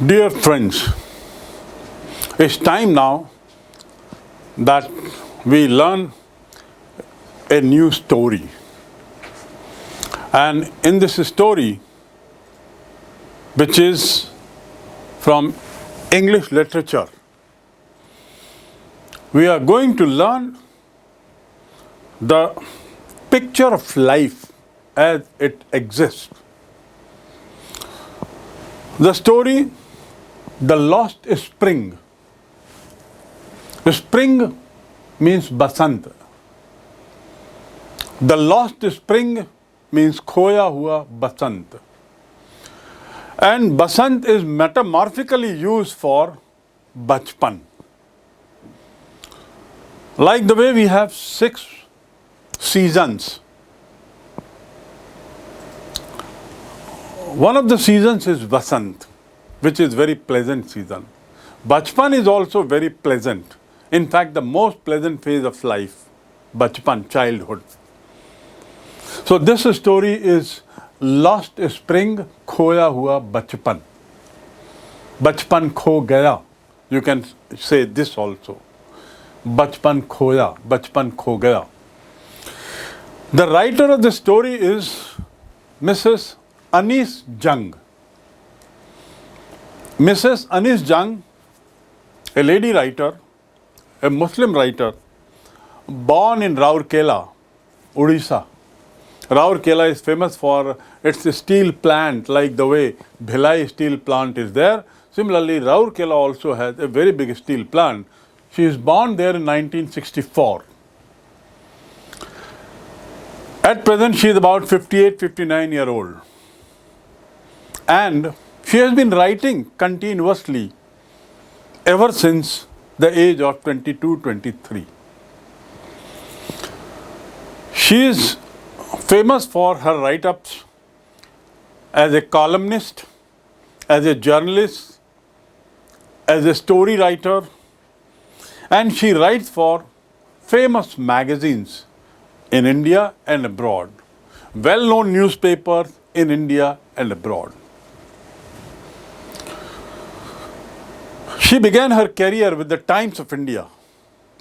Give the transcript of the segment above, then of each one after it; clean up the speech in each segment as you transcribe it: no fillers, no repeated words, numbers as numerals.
Dear friends, it's time now that we learn a new story. And in this story, which is from English literature, we are going to learn the picture of life as it exists. The story, The Lost Spring. Spring means Basant. The lost spring means खोया हुआ बसंत. And Basant is metamorphically used for Bachpan. Like the way we have 6 seasons. One of the seasons is Basant, which is very pleasant season. Bachpan is also very pleasant. In fact, the most pleasant phase of life, Bachpan, childhood. So this story is Lost Spring, खोया हुआ बचपन. बचपन खो गया. You can say this also. बचपन खोया, बचपन खो गया. The writer of the story is Mrs. Anis Jung. Mrs. Anis Jung, a lady writer, a Muslim writer, born in Rourkela, Odisha. Rourkela is famous for its steel plant, like the way Bhilai steel plant is there. Similarly, Rourkela also has a very big steel plant. She is born there in 1964. At present, she is about 58, 59-year-old. And she has been writing continuously ever since the age of 22, 23. She is famous for her write-ups as a columnist, as a journalist, as a story writer, and she writes for famous magazines in India and abroad, well-known newspapers in India and abroad. She began her career with the Times of India,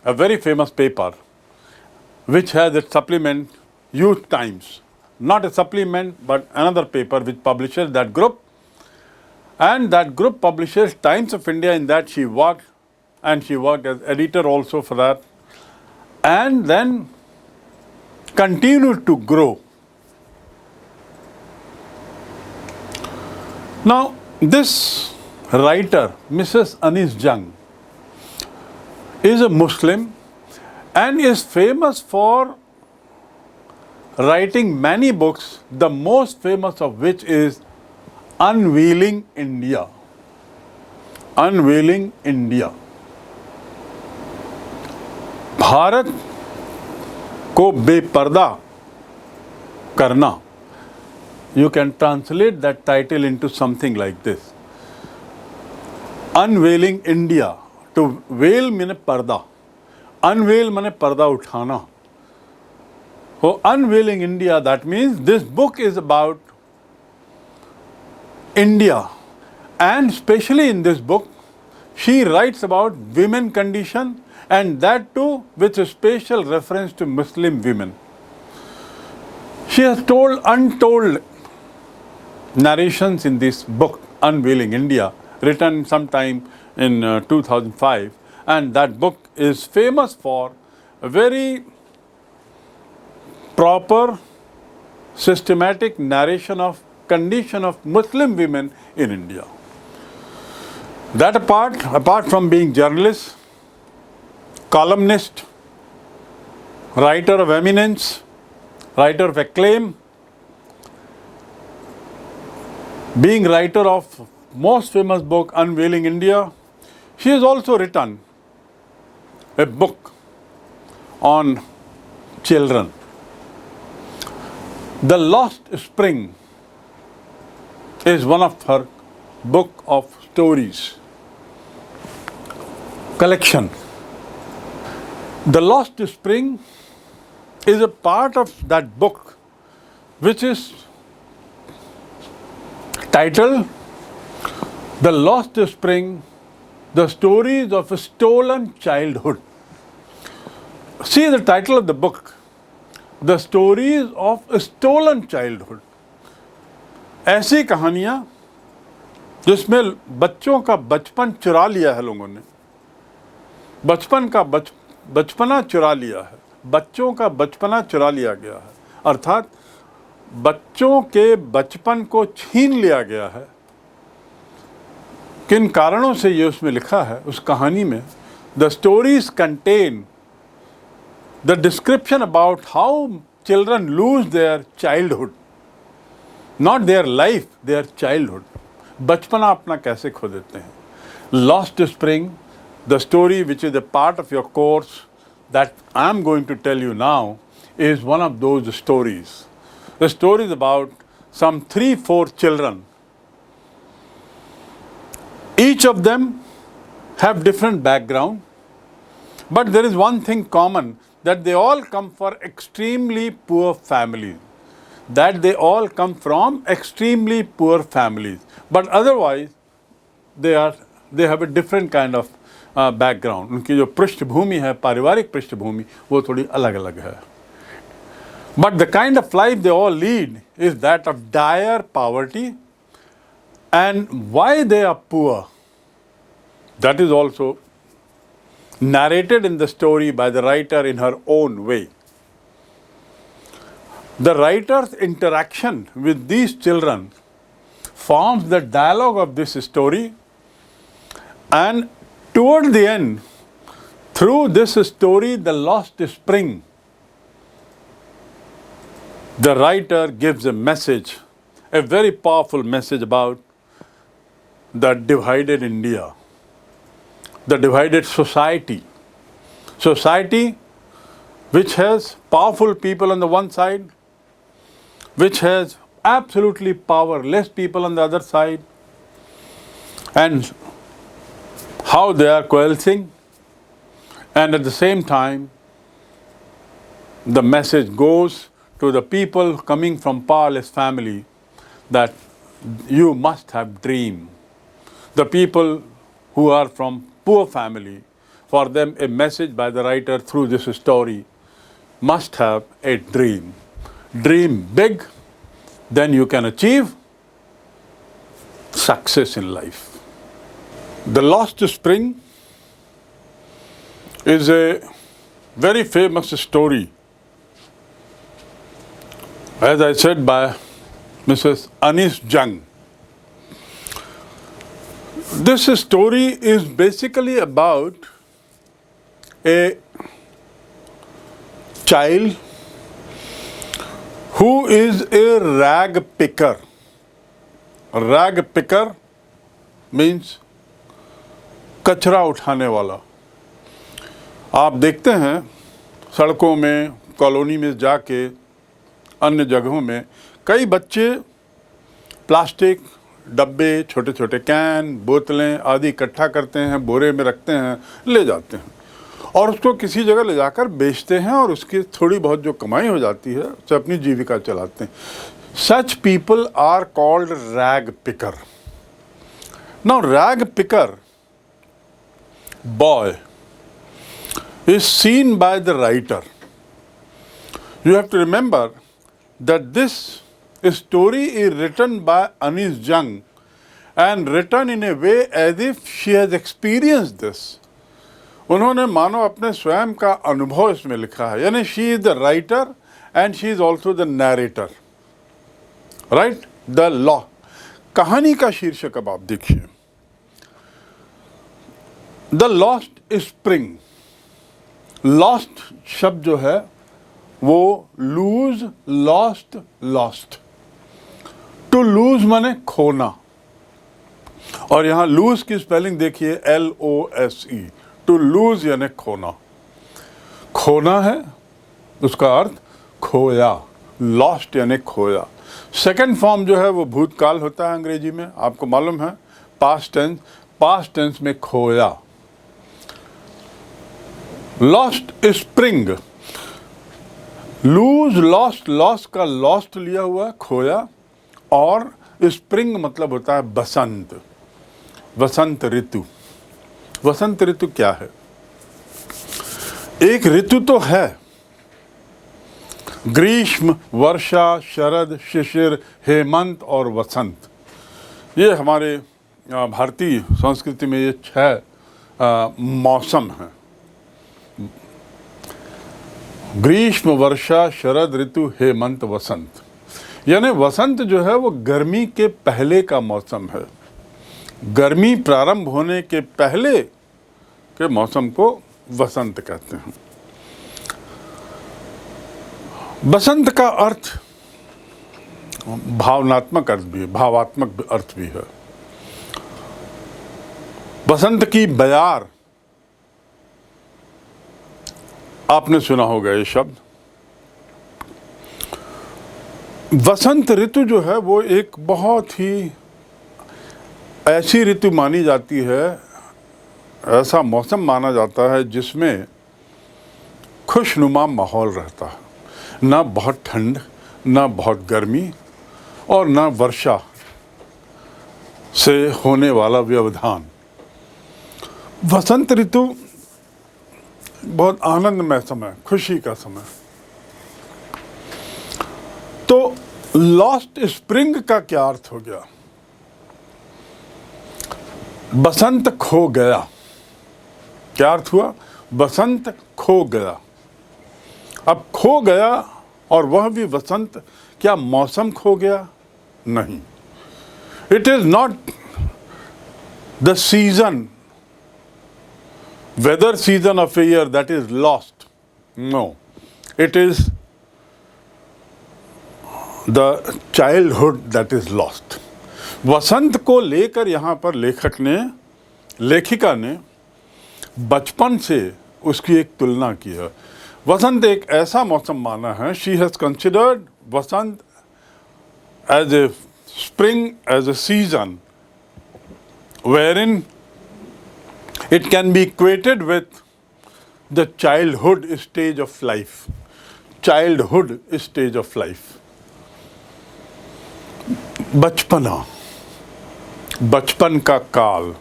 a very famous paper, which has its supplement Youth Times. Not a supplement, but another paper which publishes that group. And that group publishes Times of India. In that she worked, and she worked as editor also for that. And then continued to grow. Now, this writer, Mrs. Anis Jung, is a Muslim and is famous for writing many books, the most famous of which is Unveiling India. Unveiling India. Bharat को बेपर्दा करना. You can translate that title into something like this. Unveiling India. To veil means पर्दा. Unveil means पर्दा उठाना. So Unveiling India, that means this book is about India. And especially in this book, she writes about women condition, and that too with a special reference to Muslim women. She has told untold narrations in this book, Unveiling India, written sometime in 2005. And that book is famous for a very proper, systematic narration of condition of Muslim women in India. That apart from being journalist, columnist, writer of eminence, writer of acclaim, being writer of most famous book Unveiling India, she has also written a book on children. The Lost Spring is one of her book of stories collection. The Lost Spring is a part of that book which is titled The Lost Spring, the stories of a stolen childhood. See the title of the book, The Stories of a Stolen Childhood. ऐसी कहानियाँ जिसमें बच्चों का बचपन चुरा लिया है लोगों ने, बचपना चुरा लिया है, बच्चों का बचपना चुरा लिया गया है, अर्थात बच्चों के बचपन को छीन लिया गया है। किन कारणों से ये उसमें लिखा है, उस कहानी में the stories contain the description about how children lose their childhood, not their life, their childhood. बचपना अपना कैसे खो देते हैं। Lost spring, the story which is a part of your course that I am going to tell you now is one of those stories. The story is about some 3-4 children. Each of them have different background, but there is one thing common, that they all come from extremely poor families. That they all come from extremely poor families. But otherwise, they have a different kind of background. उनकी जो पृष्ठभूमि है, पारिवारिक पृष्ठभूमि, वो थोड़ी अलग-अलग है. But the kind of life they all lead is that of dire poverty, and why they are poor, that is also narrated in the story by the writer in her own way. The writer's interaction with these children forms the dialogue of this story, and toward the end, through this story, The Lost Spring, the writer gives a message, a very powerful message about the divided India, the divided society. Society which has powerful people on the one side, which has absolutely powerless people on the other side, and how they are coalescing, and at the same time, the message goes to the people coming from powerless family that you must have dream. The people who are from poor family, for them a message by the writer through this story must have a dream. Dream big, then you can achieve success in life. The Lost Spring is a very famous story, as I said, by Mrs. Anis Jung. This story is basically about a child who is a rag picker. Rag picker means कचरा उठाने वाला. आप देखते हैं सड़कों में, colony में जाके, अन्य जगहों में कई बच्चे प्लास्टिक डब्बे, छोटे छोटे कैन, बोतलें आदि इकट्ठा करते हैं, बोरे में रखते हैं, ले जाते हैं और उसको किसी जगह ले जाकर बेचते हैं और उसकी थोड़ी बहुत जो कमाई हो जाती है उससे अपनी जीविका चलाते हैं. Such people are called rag picker. Now rag picker boy is seen by the writer. You have to remember that this story is written by Anis Jung and written in a way as if she has experienced this. उन्होंने मानो अपने स्वयं का अनुभव इसमें लिखा है, यानी she is the writer and she is also the narrator. Right? The law. कहानी का शीर्षक अब आप देखिए. The Lost Spring. Lost शब्द जो है वो lose, lost, lost. To lose माने खोना, और यहाँ lose की स्पेलिंग देखिए LOSE. To lose यानी खोना. खोना है, उसका अर्थ खोया. Lost यानी खोया. सेकेंड फॉर्म जो है वो भूतकाल होता है अंग्रेजी में, आपको मालूम है. पास्ट टेंस में खोया. Lost spring, lose, lost, loss का लॉस्ट लिया हुआ खोया, और स्प्रिंग मतलब होता है बसंत. वसंत ऋतु। वसंत ऋतु क्या है? एक ऋतु तो है, ग्रीष्म, वर्षा, शरद, शिशिर, हेमंत और वसंत। ये हमारे भारतीय संस्कृति में ये 6 मौसम हैं। ग्रीष्म, वर्षा, शरद ऋतु, हेमंत, वसंत। यानी वसंत जो है वो गर्मी के पहले का मौसम है। गर्मी प्रारंभ होने के पहले के मौसम को वसंत कहते हैं। बसंत का अर्थ भावनात्मक अर्थ भी है, भावात्मक अर्थ भी है। बसंत की बयार, आपने सुना होगा ये शब्द। वसंत ऋतु जो है वो एक बहुत ही ऐसी ऋतु मानी जाती है, ऐसा मौसम माना जाता है जिसमें खुशनुमा माहौल रहता है। ना बहुत ठंड, ना बहुत गर्मी और ना वर्षा से होने वाला व्यवधान। वसंत ऋतु बहुत आनंदमय समय, खुशी का समय। तो लॉस्ट स्प्रिंग का क्या अर्थ हो गया? बसंत खो गया। क्या अर्थ हुआ? बसंत खो गया। अब खो गया, और वह भी वसंत। क्या मौसम खो गया? नहीं। It is not the season, weather season of a year that is lost. No, it is the childhood that is lost. वसंत को लेकर यहाँ पर लेखिका ने बचपन से उसकी एक तुलना की है। वसंत एक ऐसा मौसम माना है, she has considered Vasant as a spring, as a season wherein it can be equated with the childhood stage of life. Childhood stage of life. बचपना, बचपन का काल,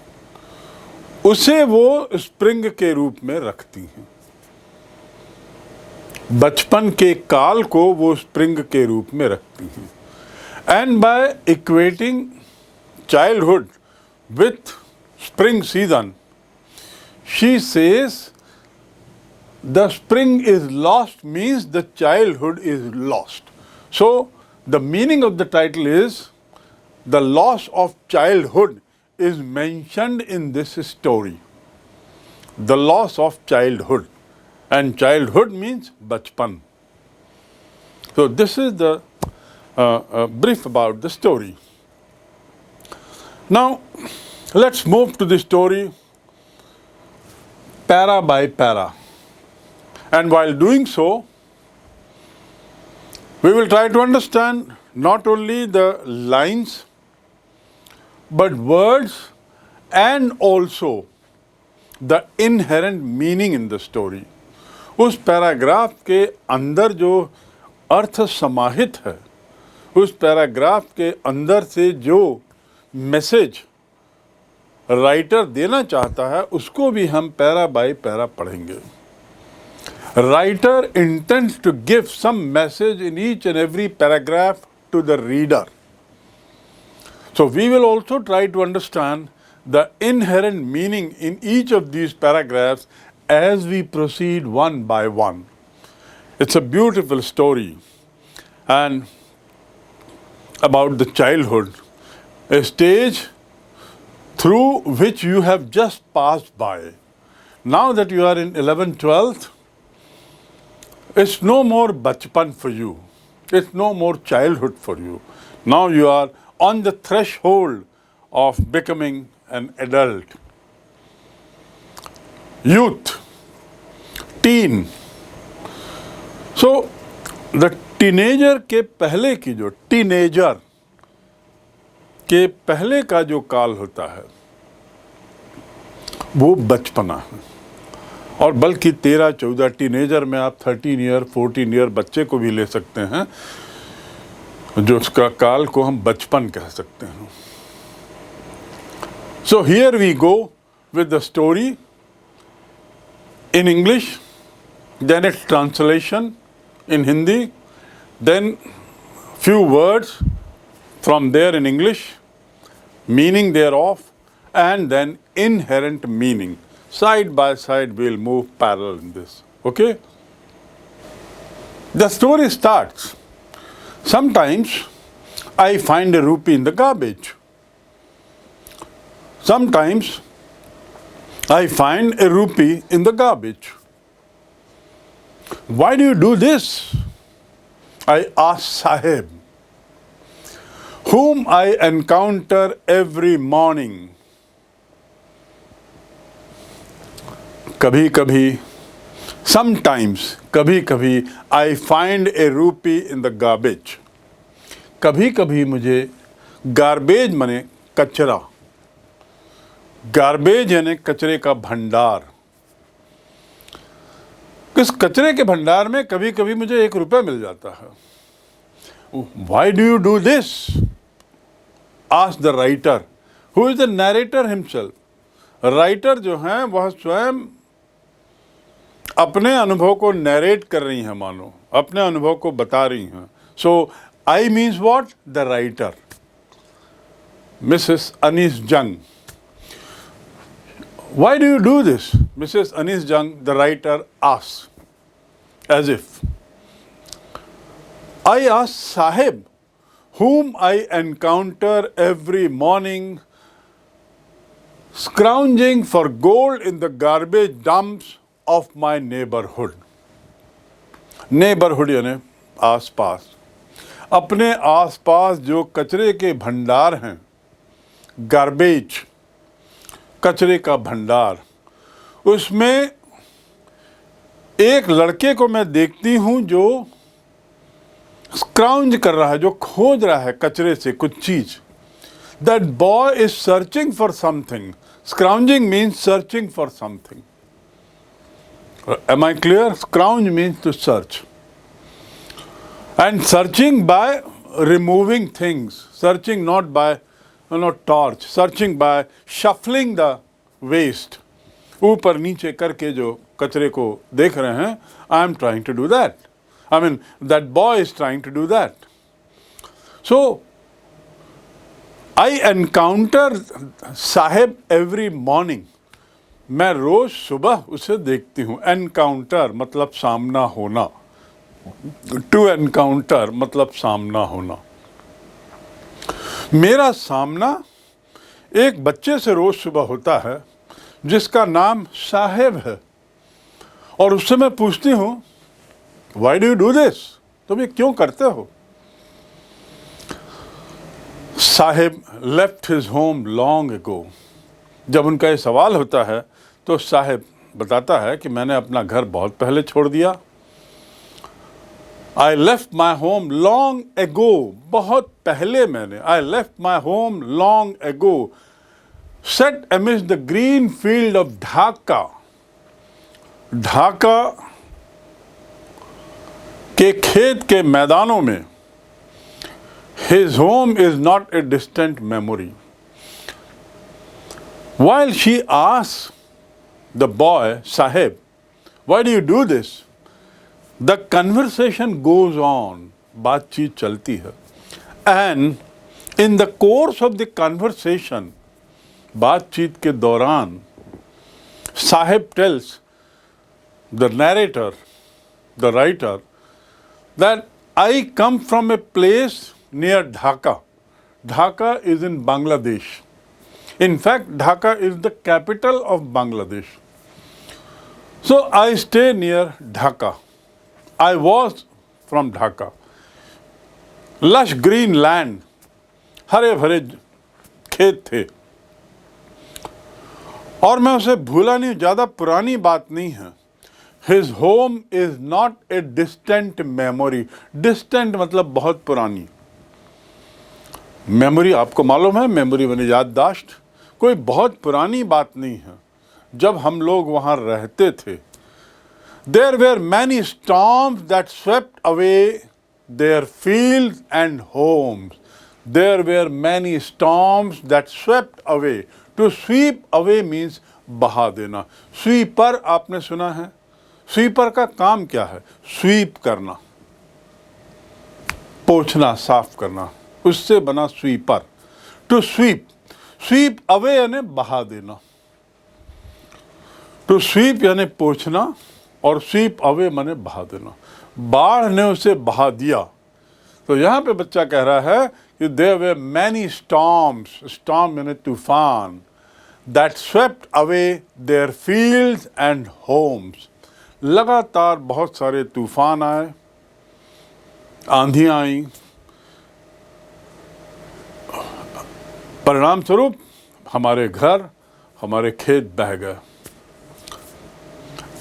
उसे वो स्प्रिंग के रूप में रखती हैं। बचपन के काल को वो स्प्रिंग के रूप में रखती हैं। And by equating childhood with spring season, she says the spring is lost means the childhood is lost. So the meaning of the title is the loss of childhood is mentioned in this story. The loss of childhood, and childhood means bachpan. So this is the brief about the story. Now let's move to the story para by para, and while doing so we will try to understand not only the lines but words and also the inherent meaning in the story. उस paragraph के अंदर जो अर्थ समाहित है, उस paragraph के अंदर से जो मैसेज राइटर देना चाहता है, उसको भी हम पैरा बाय पैरा पढ़ेंगे। Writer intends to give some message in each and every paragraph to the reader. So we will also try to understand the inherent meaning in each of these paragraphs as we proceed one by one. It's a beautiful story and about the childhood, a stage through which you have just passed by. Now that you are in 11th, 12th, it's no more bachpan for you. It's no more childhood for you. Now you are on the threshold of becoming an adult. Youth, teen. So the teenager के पहले की जो teenager के पहले का जो काल होता है वो बचपना है, और बल्कि 13-14 टीनेजर में आप 13 ईयर 14 ईयर बच्चे को भी ले सकते हैं, जो उसका काल को हम बचपन कह सकते हैं। So here we go with the story in English, then its translation in Hindi, then few words from there in English, meaning thereof, and then inherent meaning. Side by side we'll move parallel in this. Okay? The story starts. Sometimes I find a rupee in the garbage. Sometimes I find a rupee in the garbage. Why do you do this? I asked Sahib, whom I encounter every morning. कभी sometimes, कभी I find a rupee in the garbage. कभी मुझे garbage माने कचरा, garbage यानी कचरे का भंडार, इस कचरे के भंडार में कभी मुझे 1 रुपया मिल जाता है. Why do you do this? Asked the writer, who is the narrator himself. Writer जो हैं वह स्वयं अपने अनुभव को नरेट कर रही हैं, मानो अपने अनुभव को बता रही हैं. सो I means what? The writer, Mrs. Anis Jung. Why do you do this? Mrs. Anis Jung, the writer, asks, as if. I ask Sahib, whom I encounter every morning, scrounging for gold in the garbage dumps of my neighborhood. Neighborhood यानी आस-पास. अपने आस-पास जो कचरे के भंडार हैं, garbage, कचरे का भंडार, उसमें एक लड़के को मैं देखती हूं जो स्क्राउंज कर रहा है, जो खोज रहा है कचरे से कुछ चीज. That boy is searching for something. Scrounging means searching for something. Am I clear? Scrounge means to search. And searching by removing things. Searching not by torch. Searching by shuffling the waste. ऊपर नीचे करके जो कचरे को देख रहे हैं, I am trying to do that. I mean, that boy is trying to do that. So, I encounter Sahib every morning. मैं रोज सुबह उसे देखती हूँ. Encounter मतलब सामना होना. To encounter मतलब सामना होना. मेरा सामना एक बच्चे से रोज सुबह होता है जिसका नाम साहिब है, और उससे मैं पूछती हूँ, Why do you do this? तुम ये क्यों करते हो? Sahib left his home long ago. जब उनका ये सवाल होता है तो साहिब बताता है कि मैंने अपना घर बहुत पहले छोड़ दिया. I left my home long ago. बहुत पहले मैंने. I left my home long ago. Set amidst the green field of Dhaka. Dhaka के खेत के मैदानों में. His home is not a distant memory. While she asks the boy, Sahib, why do you do this? The conversation goes on. बातचीत चलती है. And in the course of the conversation, बातचीत के दौरान, Sahib tells the narrator, the writer, that I come from a place near Dhaka. Dhaka is in Bangladesh. In fact, Dhaka is the capital of Bangladesh. So I stay near Dhaka. I was from Dhaka. Lush green land, हरे भरे खेत थे. और मैं उसे भूला नहीं, ज़्यादा पुरानी बात नहीं है. His home is not a distant memory. Distant मतलब बहुत पुरानी. मेमोरी आपको मालूम है, मेमोरी माने याददाश्त. कोई बहुत पुरानी बात नहीं है. जब हम लोग वहाँ रहते थे, there were many storms that swept away their fields and homes. There were many storms that swept away. To sweep away means बहा देना। स्वीपर आपने सुना है, स्वीपर का काम क्या है? स्वीप करना, पोंछना, साफ करना, उससे बना sweeper. To sweep, sweep away यानी बहा देना। टू स्वीप यानी पोंछना और स्वीप अवे माने बहा देना। बाढ़ ने उसे बहा दिया। तो यहाँ पे बच्चा कह रहा है कि there were many storms, storm यानी तूफान, that swept away their fields and homes. लगातार बहुत सारे तूफान आए, आंधियाँ आई, परिणाम स्वरूप हमारे घर, हमारे खेत बह गए।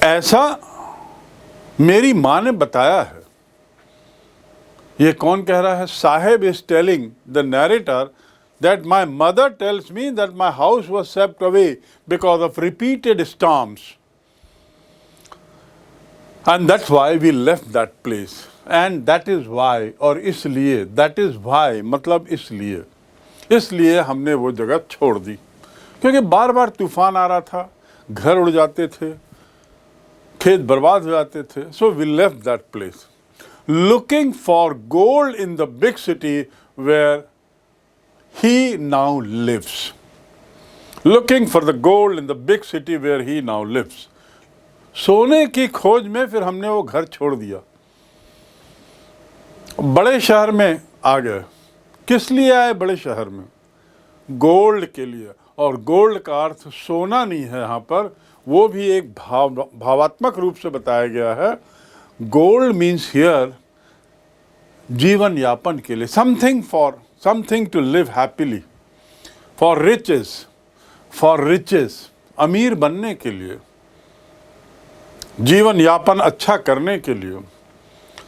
ऐसा मेरी माँ ने बताया है। ये कौन कह रहा है? Saheb is telling the narrator that my mother tells me that my house was swept away because of repeated storms, and that's why we left that place, and that is why, और इसलिए, that is why मतलब इसलिए हमने वो जगह छोड़ दी, क्योंकि बार बार तूफान आ रहा था, घर उड़ जाते थे, खेत बर्बाद हो जाते थे। So we left that place, looking for gold in the big city where he now lives. Looking for the gold in the big city where he now lives. सोने की खोज में फिर हमने वो घर छोड़ दिया, बड़े शहर में आ गए। किस लिए आए बड़े शहर में? गोल्ड के लिए। और गोल्ड का अर्थ सोना नहीं है यहाँ पर, वो भी एक भावात्मक रूप से बताया गया है। गोल्ड मीन्स हियर जीवन यापन के लिए, something to live happily, for riches, अमीर बनने के लिए, जीवन यापन अच्छा करने के लिए।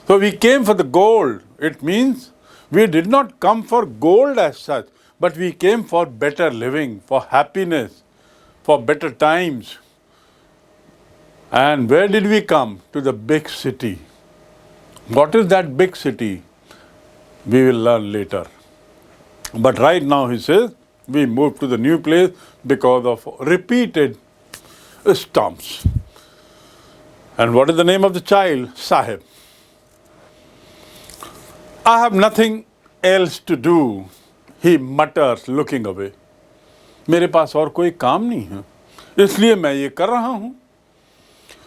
So we came for the gold. It means we did not come for gold as such, but we came for better living, for happiness, for better times. And where did we come? To the big city. What is that big city? We will learn later. But right now he says we moved to the new place because of repeated storms. And what is the name of the child? Sahib. I have nothing else to do, he mutters looking away. मेरे पास और कोई काम नहीं है, इसलिए मैं ये कर रहा हूँ।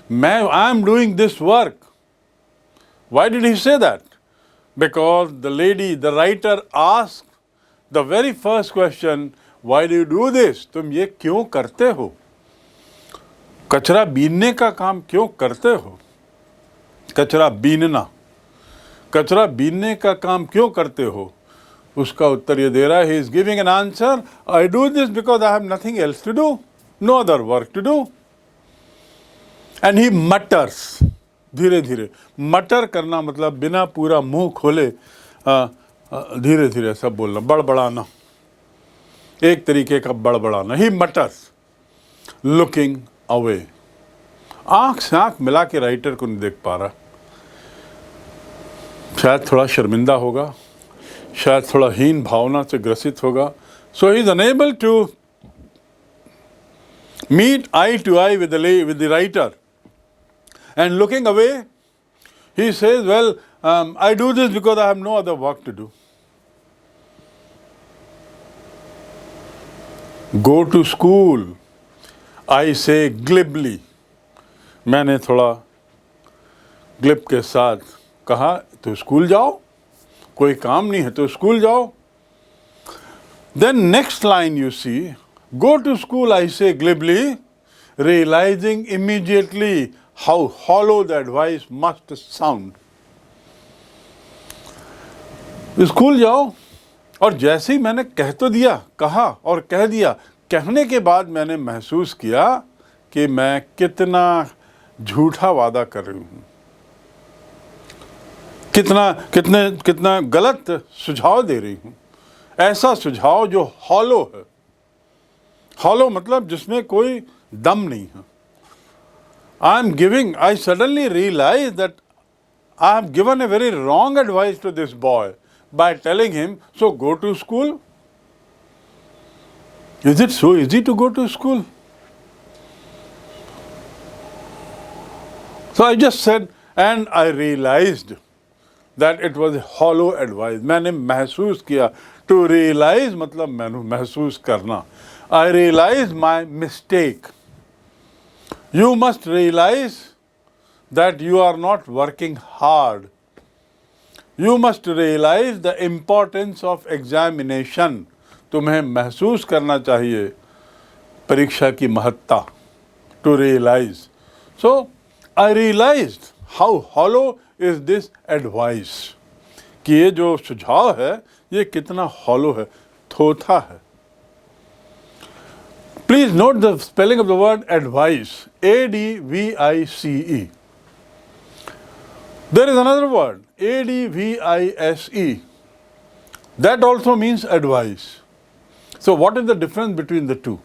I am doing this work. Why did he say that? Because the writer asked the very first question, why do you do this? तुम ये क्यों करते हो? कचरा बीनने का काम क्यों करते हो? कचरा बीनने का काम क्यों करते हो? उसका उत्तर ये दे रहा है, he is giving an answer, I do this because I have nothing else to do, no other work to do. And he mutters, धीरे धीरे। मटर करना मतलब बिना पूरा मुंह खोले धीरे धीरे सब बोलना, बड़बड़ाना, एक तरीके का बड़बड़ाना। ही मटर्स लुकिंग अवे। आंख से आंख मिला के राइटर को नहीं देख पा रहा, शायद थोड़ा शर्मिंदा होगा, शायद थोड़ा हीन भावना से ग्रसित होगा। So he is unable to meet eye to eye with the writer, and looking away he says, well, I do this because I have no other work to do. Go to school, I say glibly. मैंने थोड़ा glib के साथ कहा, तो school जाओ, कोई काम नहीं है तो स्कूल जाओ। Then next line you see, go to school, I say glibly, realizing immediately how hollow the advice must sound. School जाओ, और जैसे ही मैंने कह तो दिया, कहा और कह दिया, कहने के बाद मैंने महसूस किया कि मैं कितना झूठा वादा कर रही हूँ, कितना गलत सुझाव दे रही हूँ। ऐसा सुझाव जो हॉलो है। हॉलो मतलब जिसमें कोई दम नहीं है। I suddenly realized that I have given a very wrong advice to this boy by telling him, so go to school. Is it so easy to go to school? So I just said, and I realized that it was a hollow advice. मैंने महसूस किया. To realize मतलब मैंने महसूस करना. I realized my mistake. You must realize that you are not working hard. You must realize the importance of examination. तुम्हें महसूस करना चाहिए परीक्षा की महत्ता. To realize. So I realized how hollow is this advice. कि ये जो सुझाव है ये कितना hollow है, थोथा है. Please note the spelling of the word advice. A-D-V-I-C-E. There is another word, A-D-V-I-S-E. That also means advice. So what is the difference between the two?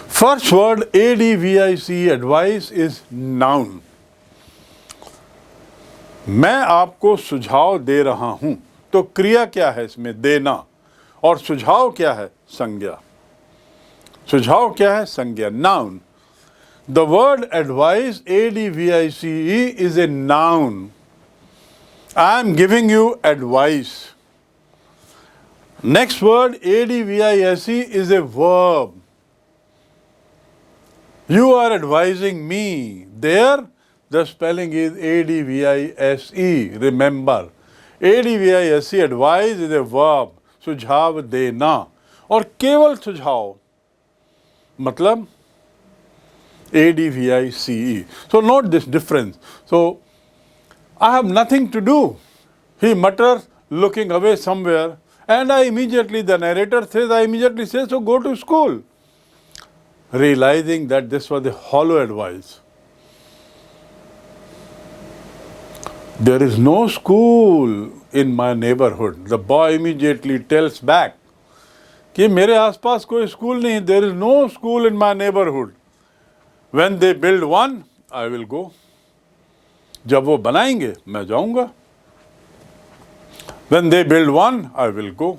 First word, A-D-V-I-C-E, advice, is noun. मैं आपको सुझाव दे रहा हूं. तो क्रिया क्या है इसमें? देना. और सुझाव क्या है? संज्ञा. सुझाव क्या है? संज्ञा. Noun. The word advice, A-D-V-I-C-E, is a noun. I am giving you advice. Next word, A-D-V-I-S-E, is a verb. You are advising me. There, the spelling is A-D-V-I-S-E. Remember, A-D-V-I-S-E, advise, is a verb. सुझाव देना. और केवल सुझाव मतलब A-D-V-I-C-E. So note this difference. So I have nothing to do. He mutters, looking away somewhere, and I immediately, the narrator says, I immediately say, so go to school. Realizing that this was a hollow advice. There is no school in my neighborhood. The boy immediately tells back कि मेरे आसपास कोई school नहीं. There is no school in my neighborhood. When they build one, I will go. जब वो बनाएंगे मैं जाऊंगा. When they build one, I will go.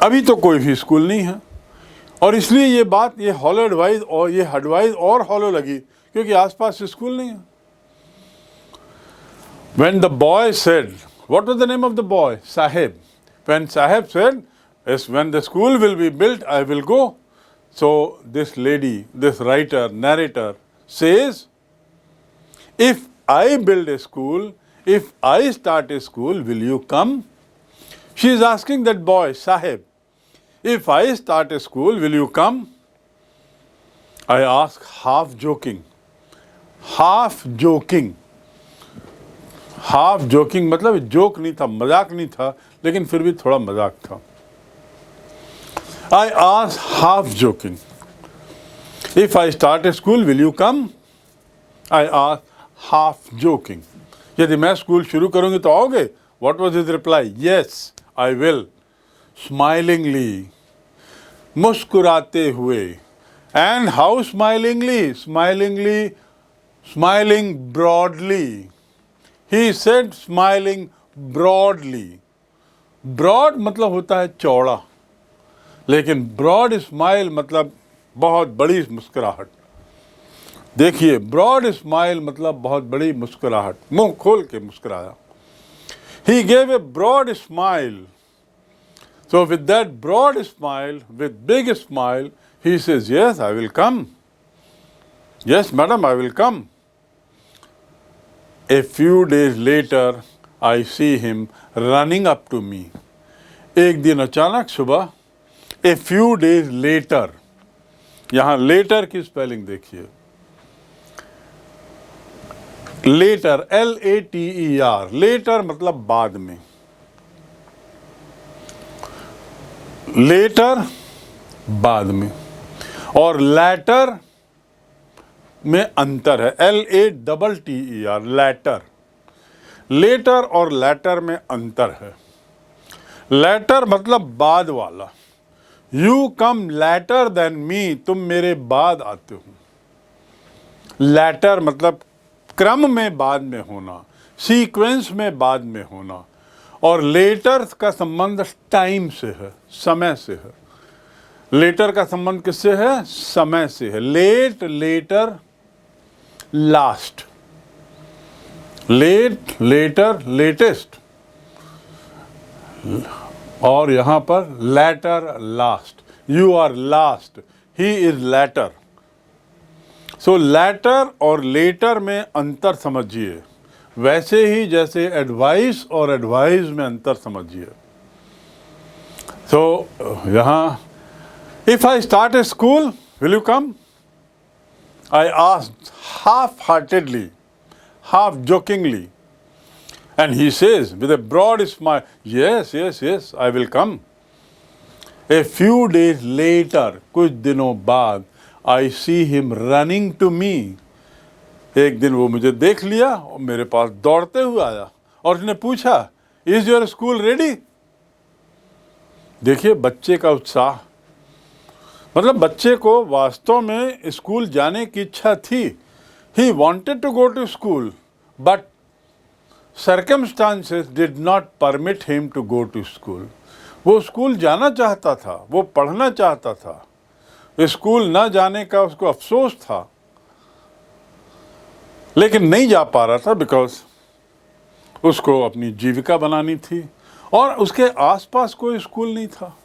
अभी तो कोई भी स्कूल नहीं है. और इसलिए ये बात, ये हॉलो एडवाइस, और ये एडवाइस और हॉलो लगी क्योंकि आसपास स्कूल नहीं है. When the boy said, what was the name of the boy? Sahib. When Sahib said, yes, when the school will be built, I will go. So this lady, this writer, narrator says, if I build a school, if I start a school, will you come? She is asking that boy, Sahib, if I start a school, will you come? I ask half joking. Half joking. Half joking मतलब joke नहीं था, मजाक नहीं था, लेकिन फिर भी थोड़ा मजाक था. I ask half joking, if I start a school, will you come? I ask half joking. यदि मैं स्कूल शुरू करूंगी तो आओगे? What was his reply? Yes, I will. Smilingly, मुस्कुराते हुए. And how smilingly? Smilingly, smiling broadly. He said smiling broadly. Broad मतलब होता है चौड़ा, लेकिन broad smile मतलब बहुत बड़ी मुस्कुराहट. देखिए, broad smile मतलब बहुत बड़ी मुस्कुराहट, मुंह खोल के मुस्कुराया. He gave a broad smile. So with that broad smile, with big smile, he says, yes, I will come. Yes, madam, I will come. A few days later, I see him running up to me. एक दिन अचानक सुबह, a few days later, यहाँ later की spelling देखिए. Later, L-A-T-E-R, later मतलब बाद में. Later बाद में. और latter में अंतर है. L-A-T-T-E-R, latter. Later और latter में अंतर है. Latter मतलब बाद वाला. You come later than me, तुम मेरे बाद आते हो. Latter मतलब क्रम में बाद में होना, सीक्वेंस में बाद में होना. और लेटर का संबंध टाइम से है, समय से है। लेटर का संबंध किससे है? समय से है। Late, later, last. Late, later, latest, और यहां पर latter, last. You are last, he is latter. So latter और लेटर में अंतर समझिए, वैसे ही जैसे एडवाइस और एडवाइस में अंतर समझिए। सो यहां, if I start A school, will you come? I asked half-heartedly, half jokingly, and he says with a broad smile, yes, yes, yes, I will come. A few days later, कुछ दिनों बाद, I see him running to me. एक दिन वो मुझे देख लिया और मेरे पास दौड़ते हुए आया और उसने पूछा, Is your school ready? देखिए बच्चे का उत्साह, मतलब बच्चे को वास्तव में स्कूल जाने की इच्छा थी। He wanted to go to school, but circumstances did not permit him to go to school. वो स्कूल जाना चाहता था, वो पढ़ना चाहता था, स्कूल न जाने का उसको अफसोस था, लेकिन नहीं जा पा रहा था बिकॉज उसको अपनी जीविका बनानी थी और उसके आसपास कोई स्कूल नहीं था।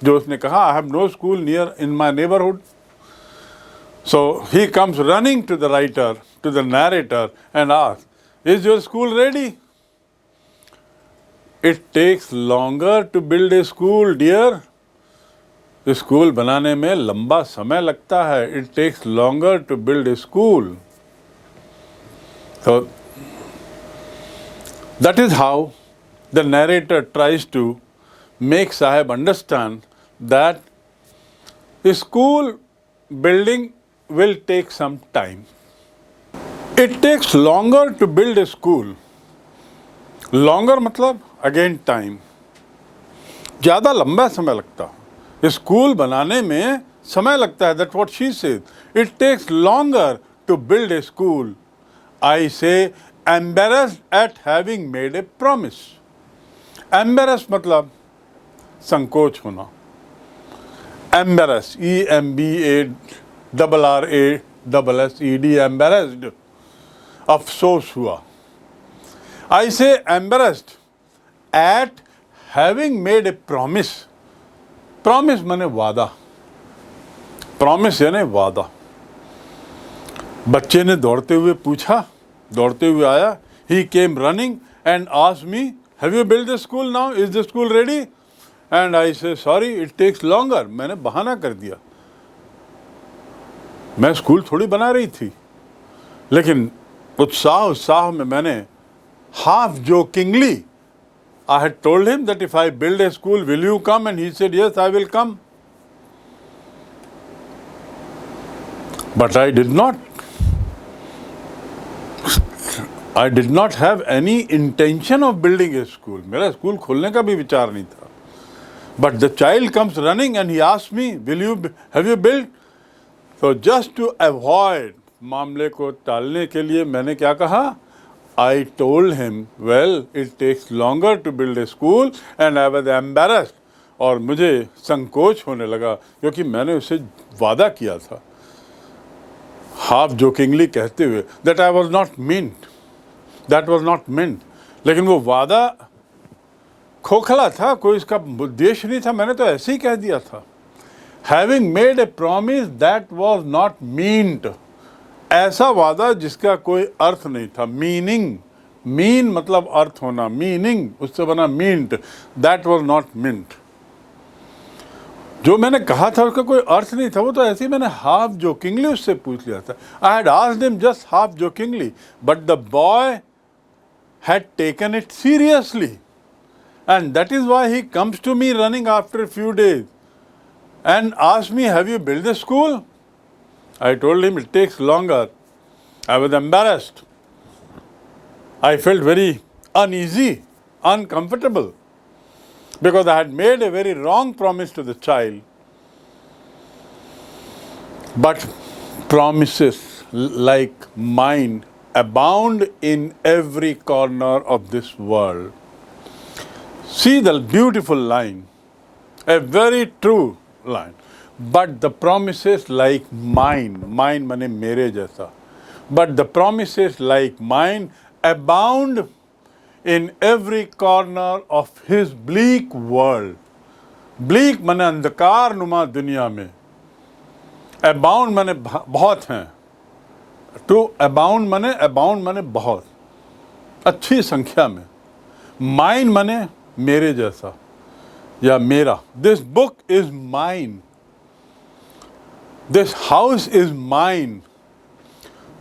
जो उसने कहा, I have no school near in my neighbourhood. So he comes running to the writer, to the narrator and asks, is your school ready? It takes longer to build a school dear. School बनाने में लंबा समय लगता है। It takes longer to build a school. So that is how the narrator tries to make Sahib understand that school building will take some time. It takes longer to build a school. Longer मतलब again time. ज़्यादा लंबा समय लगता है school बनाने में, समय लगता है। That's what she said. It takes longer to build a school. I say embarrassed at having made a promise. Embarrassed मतलब संकोच होना। Embarrassed, EMBARRASSED, embarrassed, अफसोस हुआ। I say embarrassed at having made a promise. Promise माने वादा, promise यानी वादा। बच्चे ने दौड़ते हुए पूछा, दौड़ते हुए आया। He came running and asked me, have you built the school now? Is the school ready? And I say, sorry, it takes longer. मैंने बहाना कर दिया, मैं स्कूल थोड़ी बना रही थी। लेकिन उत्साह में मैंने half jokingly I had told him that if I build a school, will you come? And he said, yes, I will come. But I did not have any intention of building a school. मेरा school खोलने का भी विचार नहीं था। But the child comes running and he asks me, have you built? So just to avoid, मामले को टालने के लिए मैंने क्या कहा? I told him, well, it takes longer to build a school, and I was embarrassed. और मुझे संकोच होने लगा क्योंकि मैंने उसे वादा किया था, हाफ जोकिंगली कहते हुए, that I was not meant. That was not meant. लेकिन वो वादा खोखला था, कोई इसका उद्देश्य नहीं था, मैंने तो ऐसे ही कह दिया था। Having made a promise that was not meant. ऐसा वादा जिसका कोई अर्थ नहीं था। मीनिंग, मीन मतलब अर्थ होना, मीनिंग उससे बना meant, that was not mint. जो मैंने कहा था उसका कोई अर्थ नहीं था, वो तो ऐसे ही मैंने हाफ जोकिंगली उससे पूछ लिया था। I had asked him just half jokingly, but the boy had taken it seriously, and that is why he comes to me running after few days and asked me, have you built the school? I told him it takes longer. I was embarrassed. I felt very uneasy, uncomfortable, because I had made a very wrong promise to the child. But promises like mine abound in every corner of this world. See the beautiful line, a very true line. But the promises like mine, mine माने मेरे जैसा. But the promises like mine abound in every corner of his bleak world. Bleak माने अंधकार नुमा दुनिया में. Abound माने बहुत हैं. To abound माने बहुत. अच्छी संख्या में. Mine माने मेरे जैसा या मेरा. This book is mine. This house is mine.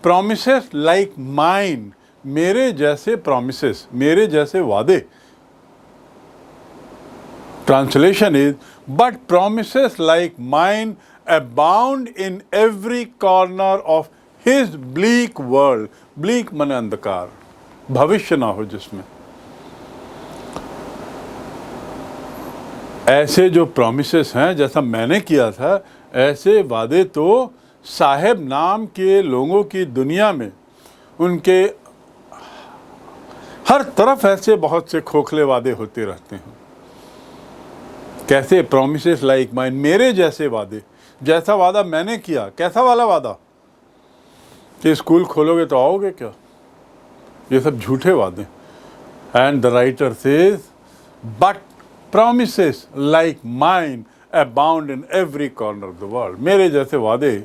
Promises like mine. मेरे जैसे promises, मेरे जैसे वादे. Translation is, but promises like mine abound in every corner of his bleak world. Bleak माने अंधकार. भविष्य ना हो जिसमें. ऐसे जो promises हैं, जैसा मैंने किया था, ऐसे वादे तो साहेब नाम के लोगों की दुनिया में उनके हर तरफ ऐसे बहुत से खोखले वादे होते रहते हैं. कैसे? promises like mine, मेरे जैसे वादे. जैसा वादा मैंने किया. कैसा वाला वादा? कि स्कूल खोलोगे तो आओगे क्या? ये सब झूठे वादे. And the writer says, but promises like mine abound in every corner of the world. मेरे जैसे वादे,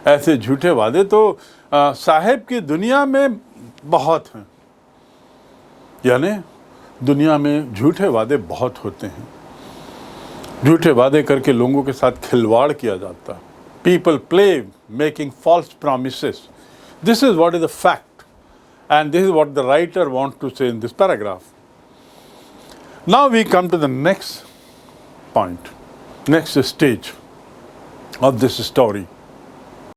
ऐसे झूठे वादे तो साहेब की दुनिया में बहुत हैं. यानी दुनिया में झूठे वादे बहुत होते हैं. झूठे वादे करके लोगों के साथ खिलवाड़ किया जाता है. People play making false promises. This is what is the fact, and this is what the writer wants to say in this paragraph. Now we come to the next point, next stage of this story.